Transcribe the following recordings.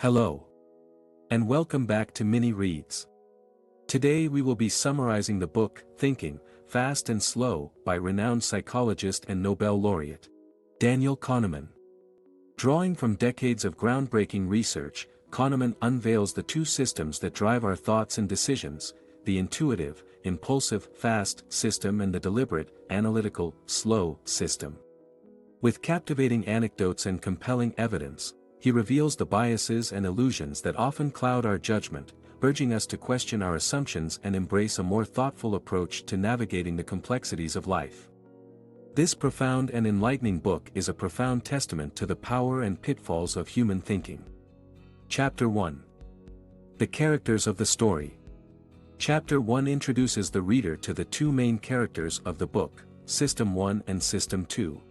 Hello. And welcome back to Mini Reads. Today we will be summarizing the book, Thinking, Fast and Slow, by renowned psychologist and Nobel laureate, Daniel Kahneman. Drawing from decades of groundbreaking research, Kahneman unveils the two systems that drive our thoughts and decisions, the intuitive, impulsive, fast system and the deliberate, analytical, slow system. With captivating anecdotes and compelling evidence, he reveals the biases and illusions that often cloud our judgment, urging us to question our assumptions and embrace a more thoughtful approach to navigating the complexities of life. This profound and enlightening book is a profound testament to the power and pitfalls of human thinking. Chapter 1. The characters of the story. Chapter 1 introduces the reader to the two main characters of the book, System 1 and System 2.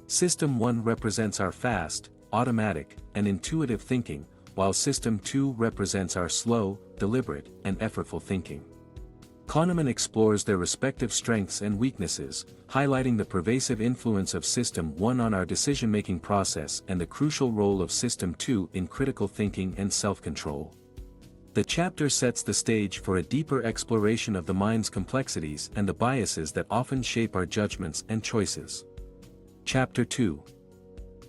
System 1 represents our fast, automatic, and intuitive thinking, while System 2 represents our slow, deliberate, and effortful thinking. Kahneman explores their respective strengths and weaknesses, highlighting the pervasive influence of System 1 on our decision-making process and the crucial role of System 2 in critical thinking and self-control. The chapter sets the stage for a deeper exploration of the mind's complexities and the biases that often shape our judgments and choices. Chapter 2.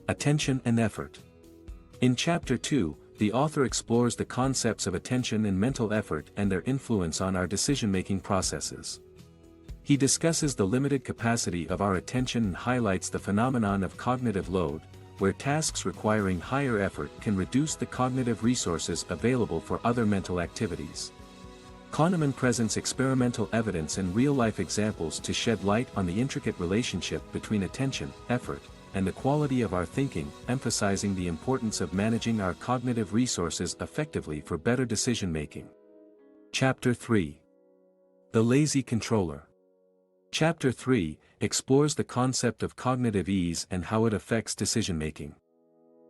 Attention and effort. In Chapter 2, the author explores the concepts of attention and mental effort and their influence on our decision-making processes. He discusses the limited capacity of our attention and highlights the phenomenon of cognitive load, where tasks requiring higher effort can reduce the cognitive resources available for other mental activities. Kahneman presents experimental evidence and real-life examples to shed light on the intricate relationship between attention, effort, and the quality of our thinking, emphasizing the importance of managing our cognitive resources effectively for better decision-making. Chapter 3. The Lazy Controller. Chapter 3 explores the concept of cognitive ease and how it affects decision-making.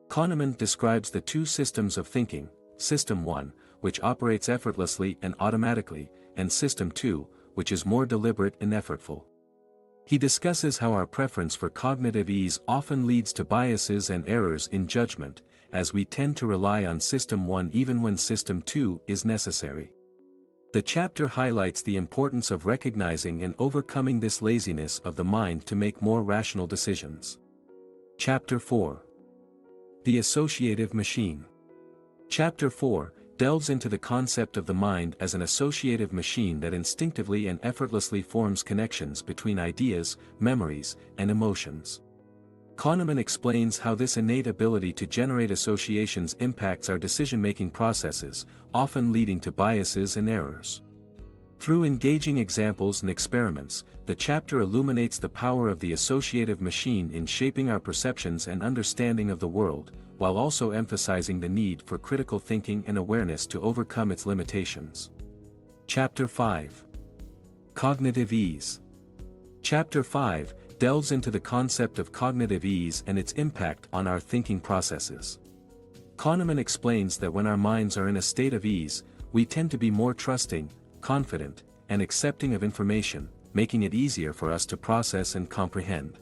Kahneman describes the two systems of thinking, System 1, which operates effortlessly and automatically, and System 2, which is more deliberate and effortful. He discusses how our preference for cognitive ease often leads to biases and errors in judgment, as we tend to rely on System 1 even when System 2 is necessary. The chapter highlights the importance of recognizing and overcoming this laziness of the mind to make more rational decisions. Chapter 4. The Associative Machine. Chapter 4 delves into the concept of the mind as an associative machine that instinctively and effortlessly forms connections between ideas, memories, and emotions. Kahneman explains how this innate ability to generate associations impacts our decision-making processes, often leading to biases and errors. Through engaging examples and experiments, the chapter illuminates the power of the associative machine in shaping our perceptions and understanding of the world, while also emphasizing the need for critical thinking and awareness to overcome its limitations. Chapter 5. Cognitive Ease. Chapter 5 delves into the concept of cognitive ease and its impact on our thinking processes. Kahneman explains that when our minds are in a state of ease, we tend to be more trusting, confident, and accepting of information, making it easier for us to process and comprehend.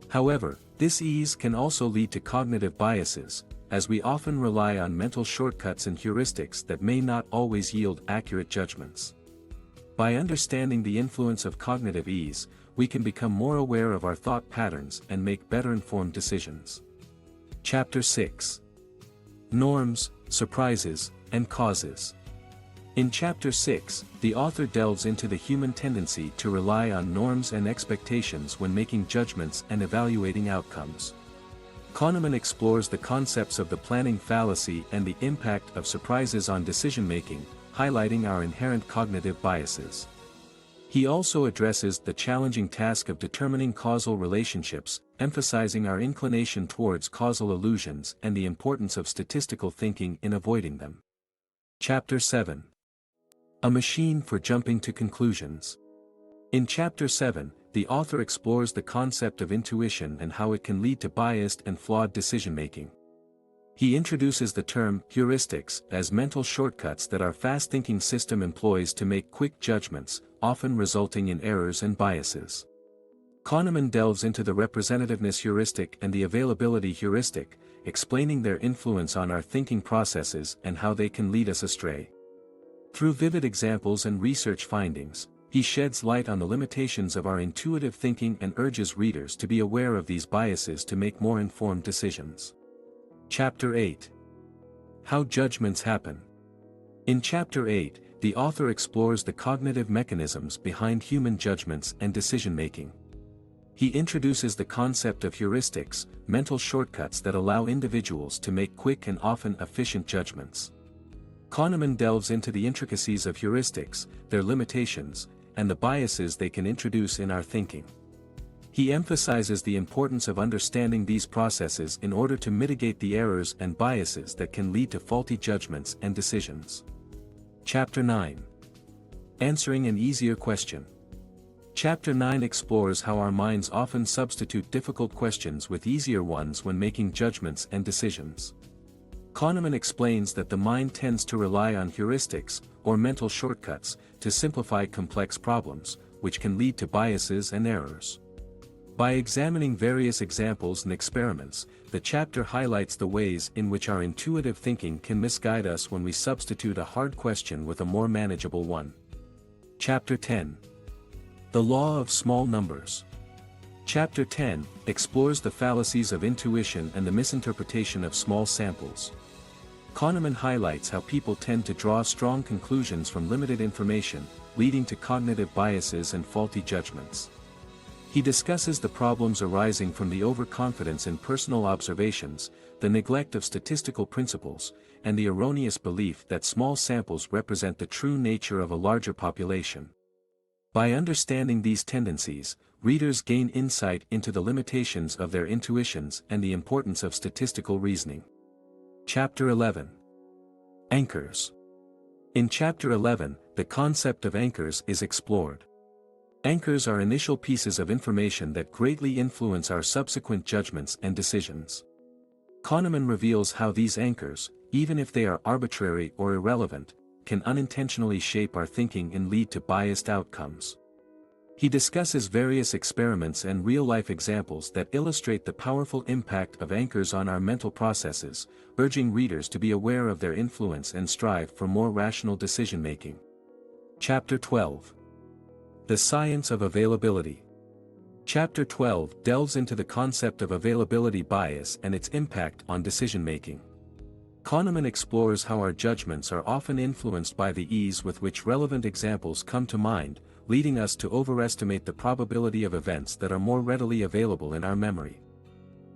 However, this ease can also lead to cognitive biases, as we often rely on mental shortcuts and heuristics that may not always yield accurate judgments. By understanding the influence of cognitive ease, we can become more aware of our thought patterns and make better informed decisions. Chapter 6. Norms, Surprises, and Causes. In Chapter 6, the author delves into the human tendency to rely on norms and expectations when making judgments and evaluating outcomes. Kahneman explores the concepts of the planning fallacy and the impact of surprises on decision-making, highlighting our inherent cognitive biases. He also addresses the challenging task of determining causal relationships, emphasizing our inclination towards causal illusions and the importance of statistical thinking in avoiding them. Chapter 7. A Machine for Jumping to Conclusions. In Chapter 7, the author explores the concept of intuition and how it can lead to biased and flawed decision-making. He introduces the term heuristics as mental shortcuts that our fast-thinking system employs to make quick judgments, often resulting in errors and biases. Kahneman delves into the representativeness heuristic and the availability heuristic, explaining their influence on our thinking processes and how they can lead us astray. Through vivid examples and research findings, he sheds light on the limitations of our intuitive thinking and urges readers to be aware of these biases to make more informed decisions. Chapter 8. How Judgments Happen. In Chapter 8, the author explores the cognitive mechanisms behind human judgments and decision-making. He introduces the concept of heuristics, mental shortcuts that allow individuals to make quick and often efficient judgments. Kahneman delves into the intricacies of heuristics, their limitations, and the biases they can introduce in our thinking. He emphasizes the importance of understanding these processes in order to mitigate the errors and biases that can lead to faulty judgments and decisions. Chapter 9. Answering an Easier Question. Chapter 9 explores how our minds often substitute difficult questions with easier ones when making judgments and decisions. Kahneman explains that the mind tends to rely on heuristics, or mental shortcuts, to simplify complex problems, which can lead to biases and errors. By examining various examples and experiments, the chapter highlights the ways in which our intuitive thinking can misguide us when we substitute a hard question with a more manageable one. Chapter 10. The Law of Small Numbers. Chapter 10 explores the fallacies of intuition and the misinterpretation of small samples. Kahneman highlights how people tend to draw strong conclusions from limited information, leading to cognitive biases and faulty judgments. He discusses the problems arising from the overconfidence in personal observations, the neglect of statistical principles, and the erroneous belief that small samples represent the true nature of a larger population. By understanding these tendencies, readers gain insight into the limitations of their intuitions and the importance of statistical reasoning. Chapter 11. Anchors. In Chapter 11, the concept of anchors is explored. Anchors are initial pieces of information that greatly influence our subsequent judgments and decisions. Kahneman reveals how these anchors, even if they are arbitrary or irrelevant, can unintentionally shape our thinking and lead to biased outcomes. He discusses various experiments and real-life examples that illustrate the powerful impact of anchors on our mental processes, urging readers to be aware of their influence and strive for more rational decision-making. Chapter 12. The Science of Availability. Chapter 12 delves into the concept of availability bias and its impact on decision-making. Kahneman explores how our judgments are often influenced by the ease with which relevant examples come to mind, leading us to overestimate the probability of events that are more readily available in our memory.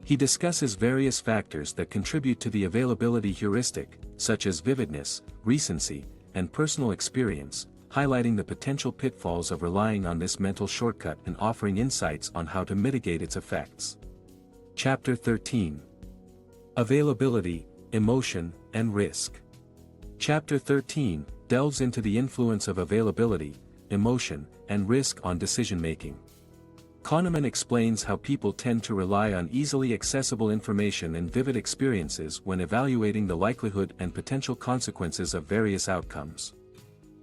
He discusses various factors that contribute to the availability heuristic, such as vividness, recency, and personal experience, highlighting the potential pitfalls of relying on this mental shortcut and offering insights on how to mitigate its effects. Chapter 13. Availability, Emotion, and Risk. Chapter 13 delves into the influence of availability, emotion, and risk on decision-making. Kahneman explains how people tend to rely on easily accessible information and vivid experiences when evaluating the likelihood and potential consequences of various outcomes.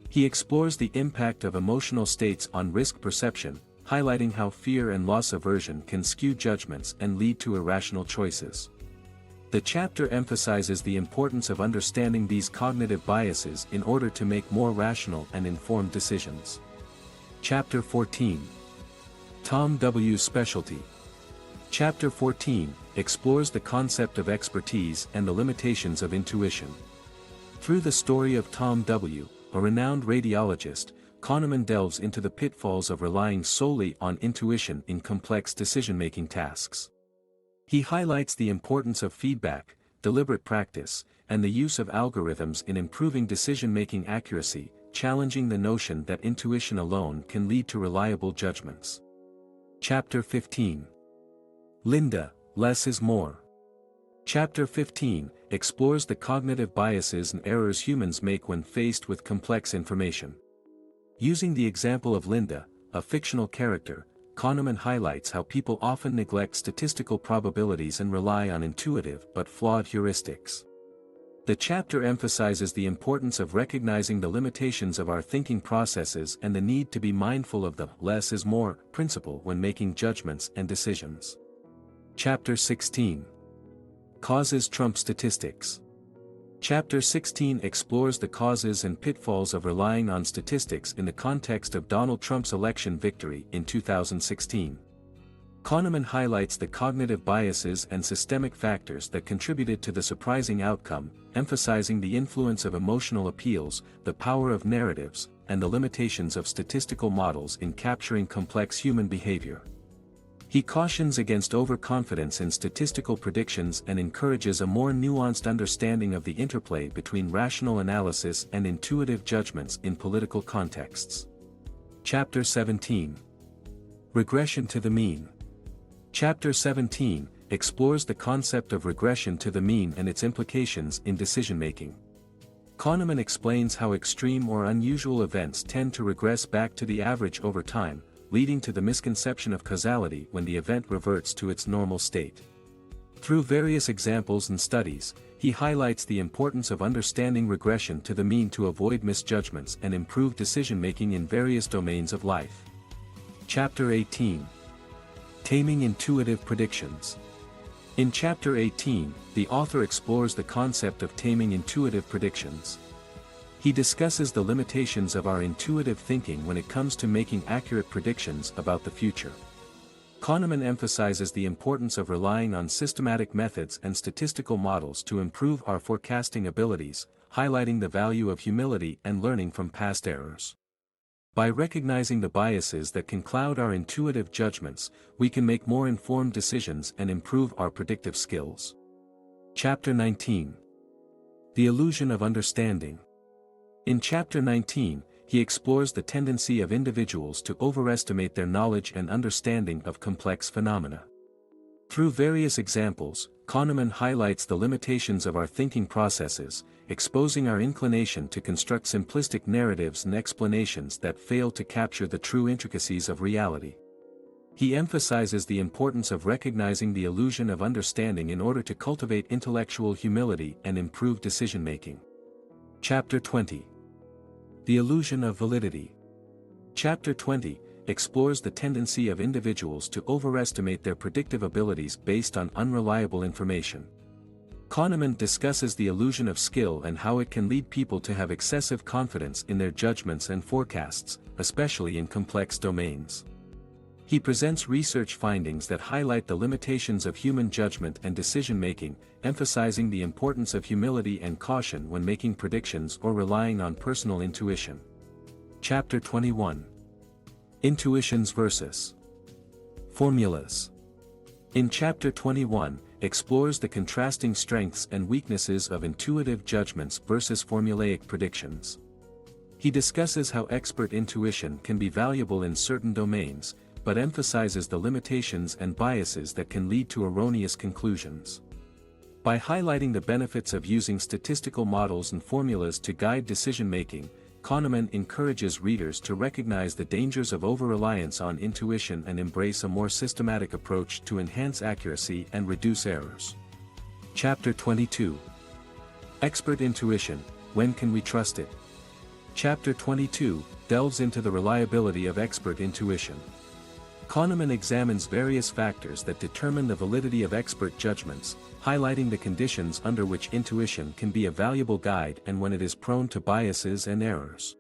He explores the impact of emotional states on risk perception, highlighting how fear and loss aversion can skew judgments and lead to irrational choices. The chapter emphasizes the importance of understanding these cognitive biases in order to make more rational and informed decisions. Chapter 14. Tom W.'s Specialty. Chapter 14 explores the concept of expertise and the limitations of intuition. Through the story of Tom W., a renowned radiologist, Kahneman delves into the pitfalls of relying solely on intuition in complex decision-making tasks. He highlights the importance of feedback, deliberate practice, and the use of algorithms in improving decision-making accuracy, challenging the notion that intuition alone can lead to reliable judgments. Chapter 15. Linda, Less is More. Chapter 15 explores the cognitive biases and errors humans make when faced with complex information. Using the example of Linda, a fictional character, Kahneman highlights how people often neglect statistical probabilities and rely on intuitive but flawed heuristics. The chapter emphasizes the importance of recognizing the limitations of our thinking processes and the need to be mindful of the less is more principle when making judgments and decisions. Chapter 16. Causes trump statistics. Chapter 16 explores the causes and pitfalls of relying on statistics in the context of Donald Trump's election victory in 2016. Kahneman highlights the cognitive biases and systemic factors that contributed to the surprising outcome, emphasizing the influence of emotional appeals, the power of narratives, and the limitations of statistical models in capturing complex human behavior. He cautions against overconfidence in statistical predictions and encourages a more nuanced understanding of the interplay between rational analysis and intuitive judgments in political contexts. Chapter 17. Regression to the mean. Chapter 17 explores the concept of regression to the mean and its implications in decision-making. Kahneman explains how extreme or unusual events tend to regress back to the average over time, leading to the misconception of causality when the event reverts to its normal state. Through various examples and studies, he highlights the importance of understanding regression to the mean to avoid misjudgments and improve decision-making in various domains of life. Chapter 18. Taming intuitive predictions. In Chapter 18, the author explores the concept of taming intuitive predictions. He discusses the limitations of our intuitive thinking when it comes to making accurate predictions about the future. Kahneman emphasizes the importance of relying on systematic methods and statistical models to improve our forecasting abilities, highlighting the value of humility and learning from past errors. By recognizing the biases that can cloud our intuitive judgments, we can make more informed decisions and improve our predictive skills. Chapter 19. The illusion of understanding. In Chapter 19, he explores the tendency of individuals to overestimate their knowledge and understanding of complex phenomena. Through various examples, Kahneman highlights the limitations of our thinking processes, exposing our inclination to construct simplistic narratives and explanations that fail to capture the true intricacies of reality. He emphasizes the importance of recognizing the illusion of understanding in order to cultivate intellectual humility and improve decision-making. Chapter 20. The illusion of validity. Chapter 20 explores the tendency of individuals to overestimate their predictive abilities based on unreliable information. Kahneman discusses the illusion of skill and how it can lead people to have excessive confidence in their judgments and forecasts, especially in complex domains. He presents research findings that highlight the limitations of human judgment and decision-making, emphasizing the importance of humility and caution when making predictions or relying on personal intuition. Chapter 21. Intuitions versus formulas. In Chapter 21, explores the contrasting strengths and weaknesses of intuitive judgments versus formulaic predictions. He discusses how expert intuition can be valuable in certain domains, but emphasizes the limitations and biases that can lead to erroneous conclusions. By highlighting the benefits of using statistical models and formulas to guide decision-making, Kahneman encourages readers to recognize the dangers of over-reliance on intuition and embrace a more systematic approach to enhance accuracy and reduce errors. Chapter 22. Expert intuition, when can we trust it? Chapter 22 delves into the reliability of expert intuition. Kahneman examines various factors that determine the validity of expert judgments, highlighting the conditions under which intuition can be a valuable guide and when it is prone to biases and errors.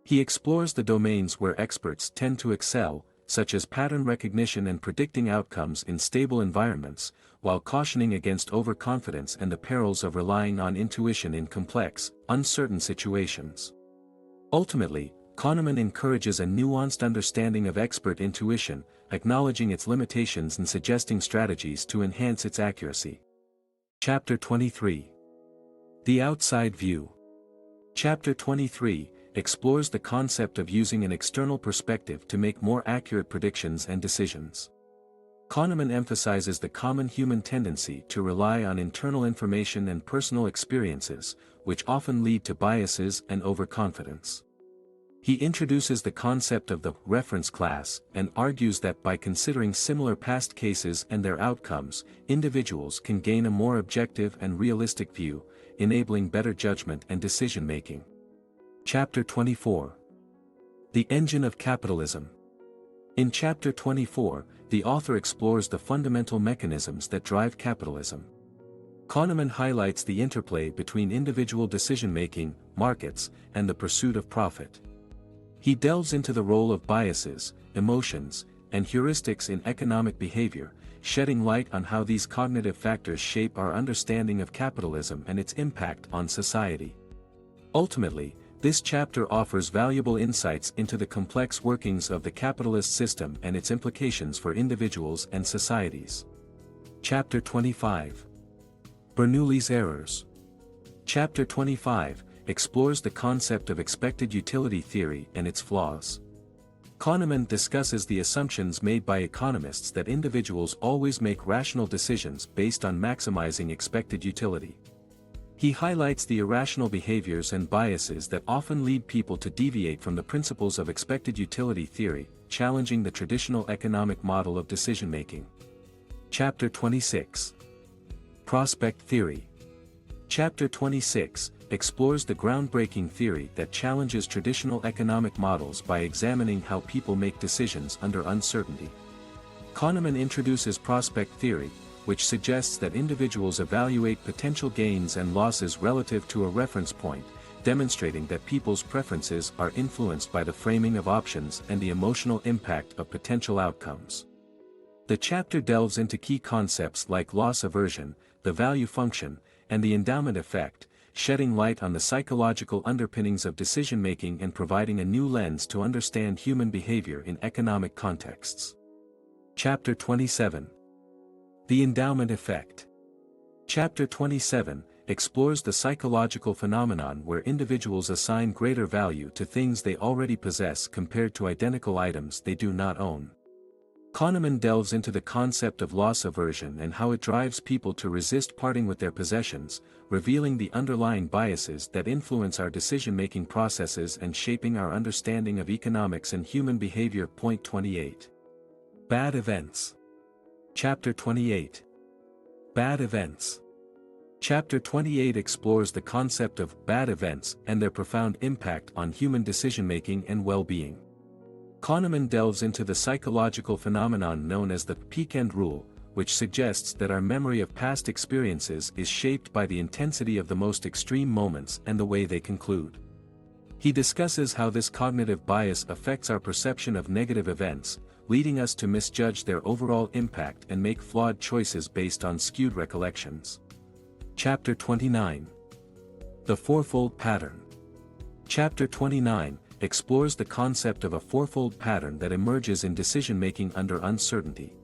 He explores the domains where experts tend to excel, such as pattern recognition and predicting outcomes in stable environments, while cautioning against overconfidence and the perils of relying on intuition in complex, uncertain situations. Ultimately, Kahneman encourages a nuanced understanding of expert intuition, acknowledging its limitations and suggesting strategies to enhance its accuracy. Chapter 23. The outside view. Chapter 23 explores the concept of using an external perspective to make more accurate predictions and decisions. Kahneman emphasizes the common human tendency to rely on internal information and personal experiences, which often lead to biases and overconfidence. He introduces the concept of the reference class and argues that by considering similar past cases and their outcomes, individuals can gain a more objective and realistic view, enabling better judgment and decision-making. Chapter 24. The Engine of Capitalism. In Chapter 24, the author explores the fundamental mechanisms that drive capitalism. Kahneman highlights the interplay between individual decision-making, markets, and the pursuit of profit. He delves into the role of biases, emotions, and heuristics in economic behavior, shedding light on how these cognitive factors shape our understanding of capitalism and its impact on society. Ultimately, this chapter offers valuable insights into the complex workings of the capitalist system and its implications for individuals and societies. Chapter 25. Bernoulli's Errors. Chapter 25 explores the concept of expected utility theory and its flaws. Kahneman discusses the assumptions made by economists that individuals always make rational decisions based on maximizing expected utility. He highlights the irrational behaviors and biases that often lead people to deviate from the principles of expected utility theory, challenging the traditional economic model of decision-making. Chapter 26. Prospect Theory. Chapter 26 explores the groundbreaking theory that challenges traditional economic models by examining how people make decisions under uncertainty. Kahneman introduces prospect theory, which suggests that individuals evaluate potential gains and losses relative to a reference point, demonstrating that people's preferences are influenced by the framing of options and the emotional impact of potential outcomes. The chapter delves into key concepts like loss aversion, the value function, and the endowment effect, shedding light on the psychological underpinnings of decision-making and providing a new lens to understand human behavior in economic contexts. Chapter 27. The Endowment Effect. Chapter 27 explores the psychological phenomenon where individuals assign greater value to things they already possess compared to identical items they do not own. Kahneman delves into the concept of loss aversion and how it drives people to resist parting with their possessions, revealing the underlying biases that influence our decision-making processes and shaping our understanding of economics and human behavior. Point 28. Bad Events. Chapter 28. Bad Events. Chapter 28 explores the concept of bad events and their profound impact on human decision-making and well-being. Kahneman delves into the psychological phenomenon known as the peak-end rule, which suggests that our memory of past experiences is shaped by the intensity of the most extreme moments and the way they conclude. He discusses how this cognitive bias affects our perception of negative events, leading us to misjudge their overall impact and make flawed choices based on skewed recollections. Chapter 29. The Fourfold Pattern. Chapter 29 explores the concept of a fourfold pattern that emerges in decision-making under uncertainty.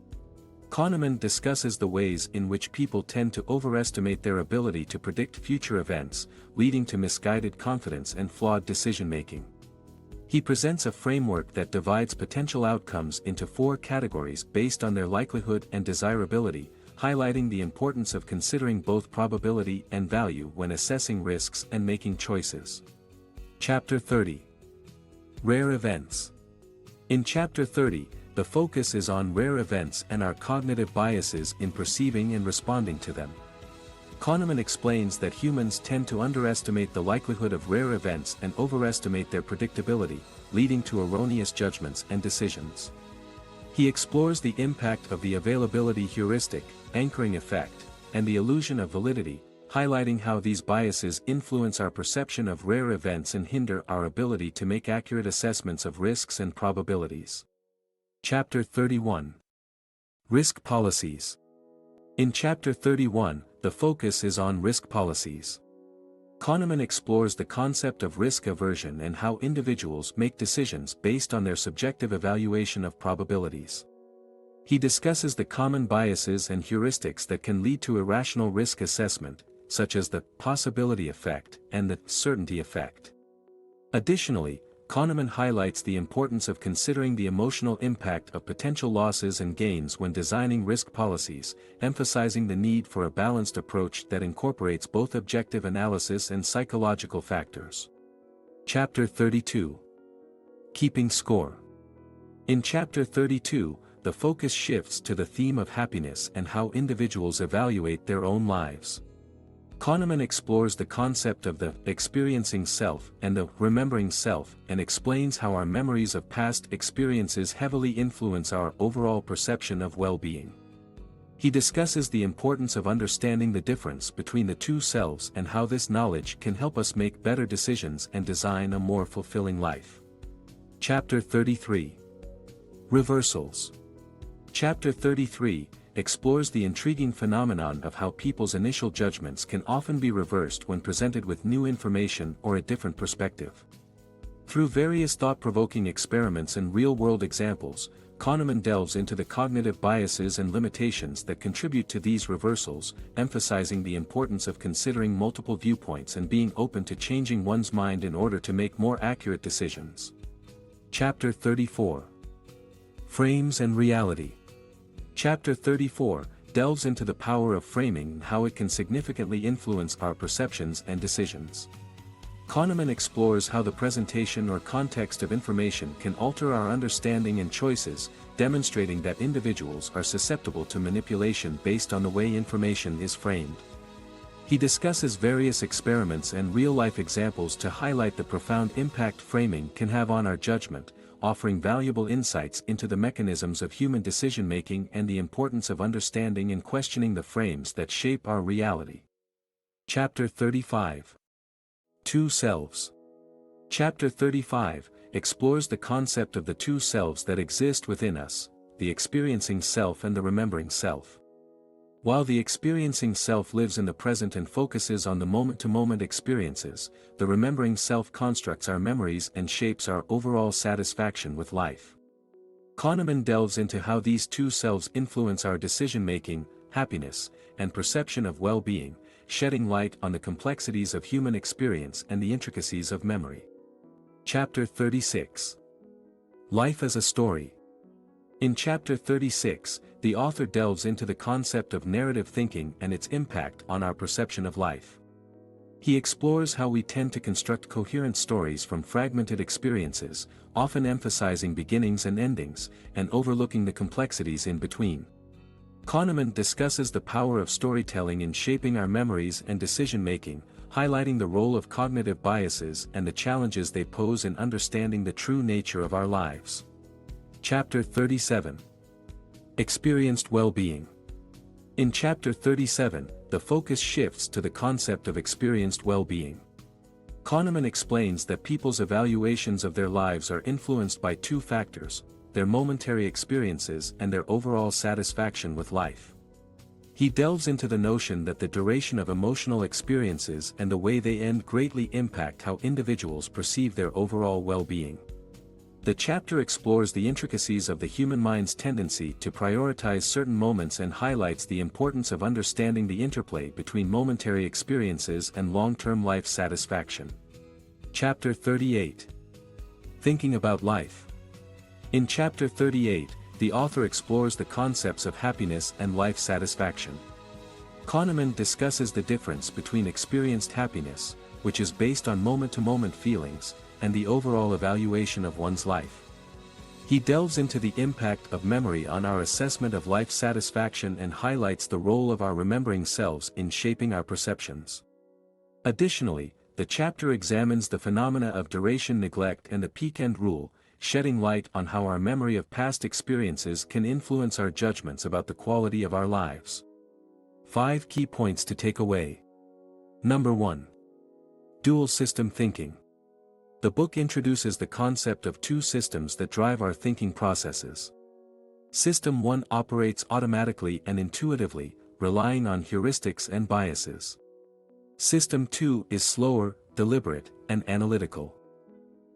Kahneman discusses the ways in which people tend to overestimate their ability to predict future events, leading to misguided confidence and flawed decision-making. He presents a framework that divides potential outcomes into 4 categories based on their likelihood and desirability, highlighting the importance of considering both probability and value when assessing risks and making choices. Chapter 30. Rare Events. In Chapter 30, the focus is on rare events and our cognitive biases in perceiving and responding to them. Kahneman explains that humans tend to underestimate the likelihood of rare events and overestimate their predictability, leading to erroneous judgments and decisions. He explores the impact of the availability heuristic, anchoring effect, and the illusion of validity, highlighting how these biases influence our perception of rare events and hinder our ability to make accurate assessments of risks and probabilities. Chapter 31. Risk Policies. In Chapter 31, the focus is on risk policies. Kahneman explores the concept of risk aversion and how individuals make decisions based on their subjective evaluation of probabilities. He discusses the common biases and heuristics that can lead to irrational risk assessment, such as the possibility effect and the certainty effect. Additionally, Kahneman highlights the importance of considering the emotional impact of potential losses and gains when designing risk policies, emphasizing the need for a balanced approach that incorporates both objective analysis and psychological factors. Chapter 32. Keeping Score. In Chapter 32, the focus shifts to the theme of happiness and how individuals evaluate their own lives. Kahneman explores the concept of the experiencing self and the remembering self and explains how our memories of past experiences heavily influence our overall perception of well-being. He discusses the importance of understanding the difference between the two selves and how this knowledge can help us make better decisions and design a more fulfilling life. Chapter 33. Reversals. Chapter 33 explores the intriguing phenomenon of how people's initial judgments can often be reversed when presented with new information or a different perspective. Through various thought-provoking experiments and real-world examples, Kahneman delves into the cognitive biases and limitations that contribute to these reversals, emphasizing the importance of considering multiple viewpoints and being open to changing one's mind in order to make more accurate decisions. Chapter 34. Frames and Reality. Chapter 34 delves into the power of framing and how it can significantly influence our perceptions and decisions. Kahneman explores how the presentation or context of information can alter our understanding and choices, demonstrating that individuals are susceptible to manipulation based on the way information is framed. He discusses various experiments and real-life examples to highlight the profound impact framing can have on our judgment, offering valuable insights into the mechanisms of human decision-making and the importance of understanding and questioning the frames that shape our reality. Chapter 35. Two Selves. Chapter 35 explores the concept of the two selves that exist within us, the experiencing self and the remembering self. While the experiencing self lives in the present and focuses on the moment-to-moment experiences, the remembering self constructs our memories and shapes our overall satisfaction with life. Kahneman delves into how these two selves influence our decision-making, happiness, and perception of well-being, shedding light on the complexities of human experience and the intricacies of memory. Chapter 36. Life as a Story. In Chapter 36, the author delves into the concept of narrative thinking and its impact on our perception of life. He explores how we tend to construct coherent stories from fragmented experiences, often emphasizing beginnings and endings, and overlooking the complexities in between. Kahneman discusses the power of storytelling in shaping our memories and decision-making, highlighting the role of cognitive biases and the challenges they pose in understanding the true nature of our lives. Chapter 37. Experienced Well-Being. In Chapter 37, the focus shifts to the concept of experienced well-being. Kahneman explains that people's evaluations of their lives are influenced by two factors: their momentary experiences and their overall satisfaction with life. He delves into the notion that the duration of emotional experiences and the way they end greatly impact how individuals perceive their overall well-being. The chapter explores the intricacies of the human mind's tendency to prioritize certain moments and highlights the importance of understanding the interplay between momentary experiences and long-term life satisfaction. Chapter 38. Thinking About Life. In Chapter 38, the author explores the concepts of happiness and life satisfaction. Kahneman discusses the difference between experienced happiness, which is based on moment-to-moment feelings, and the overall evaluation of one's life. He delves into the impact of memory on our assessment of life satisfaction and highlights the role of our remembering selves in shaping our perceptions. Additionally, the chapter examines the phenomena of duration neglect and the peak-end rule, shedding light on how our memory of past experiences can influence our judgments about the quality of our lives. 5 key points to take away. Number 1. Dual system thinking. The book introduces the concept of two systems that drive our thinking processes. System 1 operates automatically and intuitively, relying on heuristics and biases. System 2 is slower, deliberate, and analytical.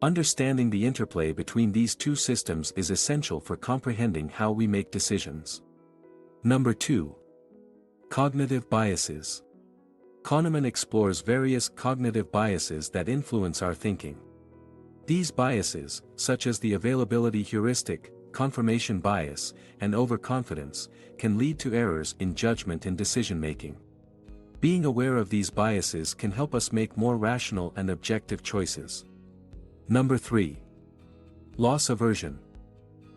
Understanding the interplay between these two systems is essential for comprehending how we make decisions. Number 2. Cognitive biases. Kahneman explores various cognitive biases that influence our thinking. These biases, such as the availability heuristic, confirmation bias, and overconfidence, can lead to errors in judgment and decision-making. Being aware of these biases can help us make more rational and objective choices. Number 3. Loss aversion.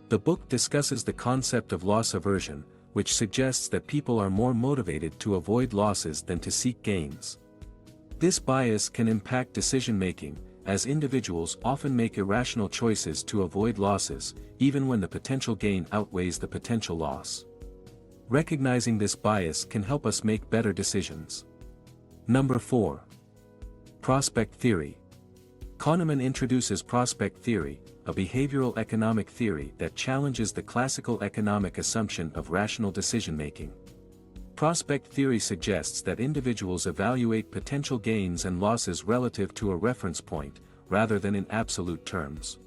The book discusses the concept of loss aversion, which suggests that people are more motivated to avoid losses than to seek gains. This bias can impact decision-making, as individuals often make irrational choices to avoid losses, even when the potential gain outweighs the potential loss. Recognizing this bias can help us make better decisions. Number 4. Prospect theory. Kahneman introduces prospect theory, a behavioral economic theory that challenges the classical economic assumption of rational decision-making. Prospect theory suggests that individuals evaluate potential gains and losses relative to a reference point, rather than in absolute terms.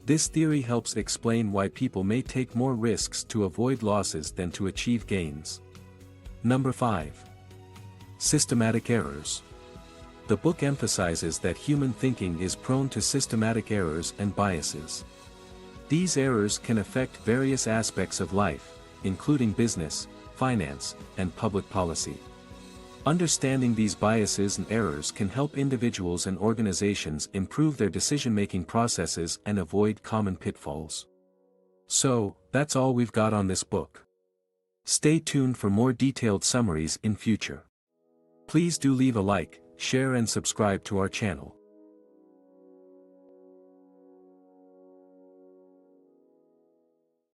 This theory helps explain why people may take more risks to avoid losses than to achieve gains. Number 5. Systematic errors. The book emphasizes that human thinking is prone to systematic errors and biases. These errors can affect various aspects of life, including business, finance, and public policy. Understanding these biases and errors can help individuals and organizations improve their decision-making processes and avoid common pitfalls. So, that's all we've got on this book. Stay tuned for more detailed summaries in future. Please do leave a like, share and subscribe to our channel.